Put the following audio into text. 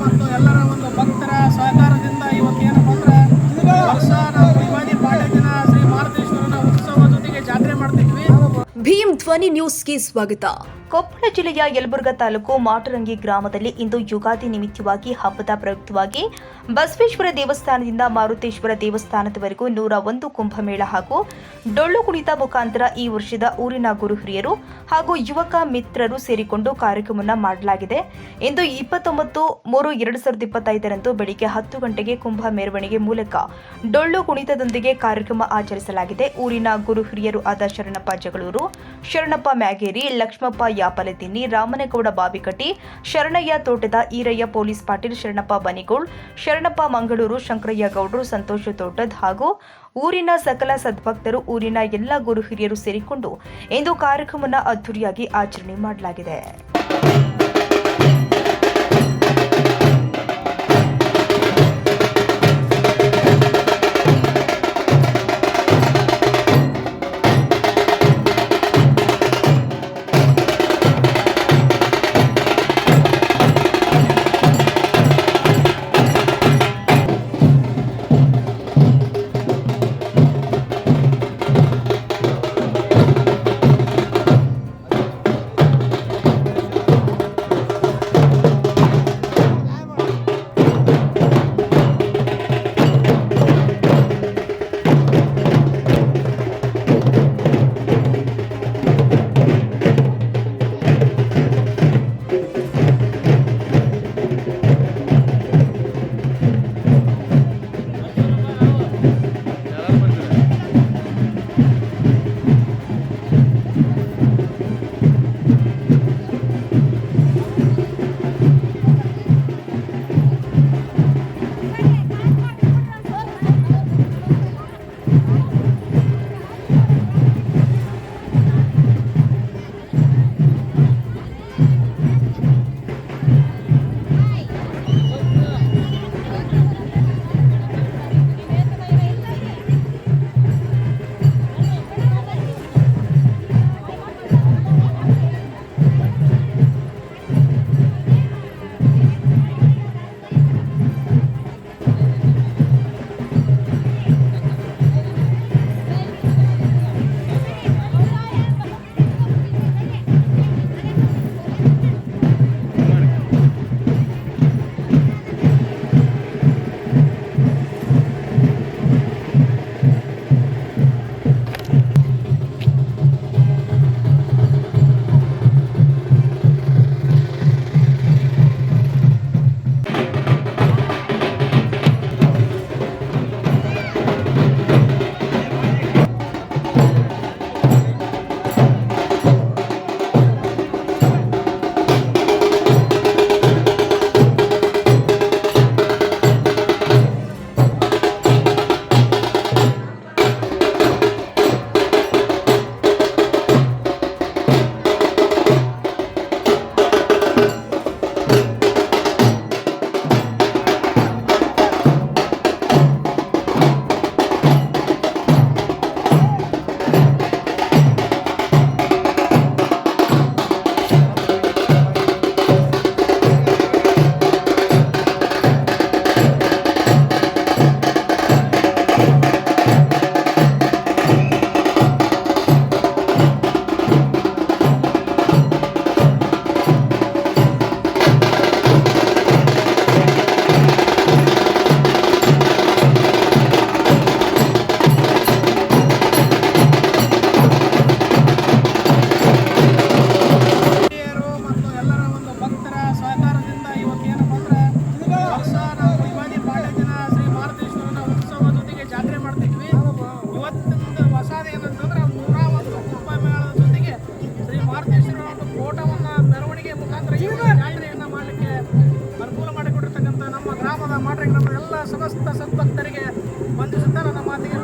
ಮತ್ತು ಎಲ್ಲರ ಒಂದು ಭಕ್ತರ ಸಹಕಾರದಿಂದ ಇವತ್ತೇನಪ್ಪ ಅಂದ್ರೆ ವರ್ಷ ನಾವು ಯುಗಾದಿ ಪಾಡ್ಯ ದಿನ ಶ್ರೀ ಮಾರುತೇಶ್ವರನ ಉತ್ಸವ ಜೊತೆಗೆ ಜಾತ್ರೆ ಮಾಡ್ತಿದ್ವಿ. ಭೀಮ್ ಧ್ವನಿ ನ್ಯೂಸ್ಗೆ ಸ್ವಾಗತ. ಕೊಪ್ಪಳ ಜಿಲ್ಲೆಯ ಯಲಬುರ್ಗಾ ತಾಲೂಕು ಮಾಟರಂಗಿ ಗ್ರಾಮದಲ್ಲಿ ಇಂದು ಯುಗಾದಿ ನಿಮಿತ್ತವಾಗಿ ಹಬ್ಬದ ಪ್ರಯುಕ್ತವಾಗಿ ಬಸವೇಶ್ವರ ದೇವಸ್ಥಾನದಿಂದ ಮಾರುತೇಶ್ವರ ದೇವಸ್ಥಾನದವರೆಗೂ 101 ಕುಂಭಮೇಳ ಹಾಗೂ ಡೊಳ್ಳು ಕುಣಿತ ಮುಖಾಂತರ ಈ ವರ್ಷದ ಊರಿನ ಗುರು ಹಿರಿಯರು ಹಾಗೂ ಯುವಕ ಮಿತ್ರರು ಸೇರಿಕೊಂಡು ಕಾರ್ಯಕ್ರಮವನ್ನು ಮಾಡಲಾಗಿದೆ. ಇಂದು 29/3/2025 ಬೆಳಿಗ್ಗೆ 10 ಗಂಟೆಗೆ ಕುಂಭ ಮೆರವಣಿಗೆ ಮೂಲಕ ಡೊಳ್ಳು ಕುಣಿತದೊಂದಿಗೆ ಕಾರ್ಯಕ್ರಮ ಆಚರಿಸಲಾಗಿದೆ. ಊರಿನ ಗುರು ಹಿರಿಯರು ಆದ ಶರಣಪ್ಪ ಜಗಳೂರು, ಶರಣಪ್ಪ ಮ್ಯಾಗೇರಿ, ಲಕ್ಷ್ಮಪ್ಪ ಯಾಪಲದಿನ್ನಿ, ರಾಮನಗೌಡ ಬಾವಿಕಟ್ಟಿ, ಶರಣಯ್ಯ ತೋಟದ, ಈರಯ್ಯ ಪೊಲೀಸ್ ಪಾಟೀಲ್, ಶರಣಪ್ಪ ಬನಿಗೋಳ್, ಶರಣಪ್ಪ ಮಂಗಳೂರು, ಶಂಕರಯ್ಯ ಗೌಡ್ರು, ಸಂತೋಷ ತೋಟದ್ ಹಾಗೂ ಊರಿನ ಸಕಲ ಸದ್ಭಕ್ತರು, ಊರಿನ ಎಲ್ಲ ಗುರು ಹಿರಿಯರು ಸೇರಿಕೊಂಡು ಇಂದು ಕಾರ್ಯಕ್ರಮವನ್ನು ಅದ್ದೂರಿಯಾಗಿ ಆಚರಣೆ ಮಾಡಲಾಗಿದೆ. ಮಾಟರಂಗಿ ಗ್ರಾಮದ ಎಲ್ಲ ಸಮಸ್ತ ಸದ್ಭಕ್ತರಿಗೆ ವಂದಿಸುತ್ತಾ ನನ್ನ ಮಾತಿಗೆ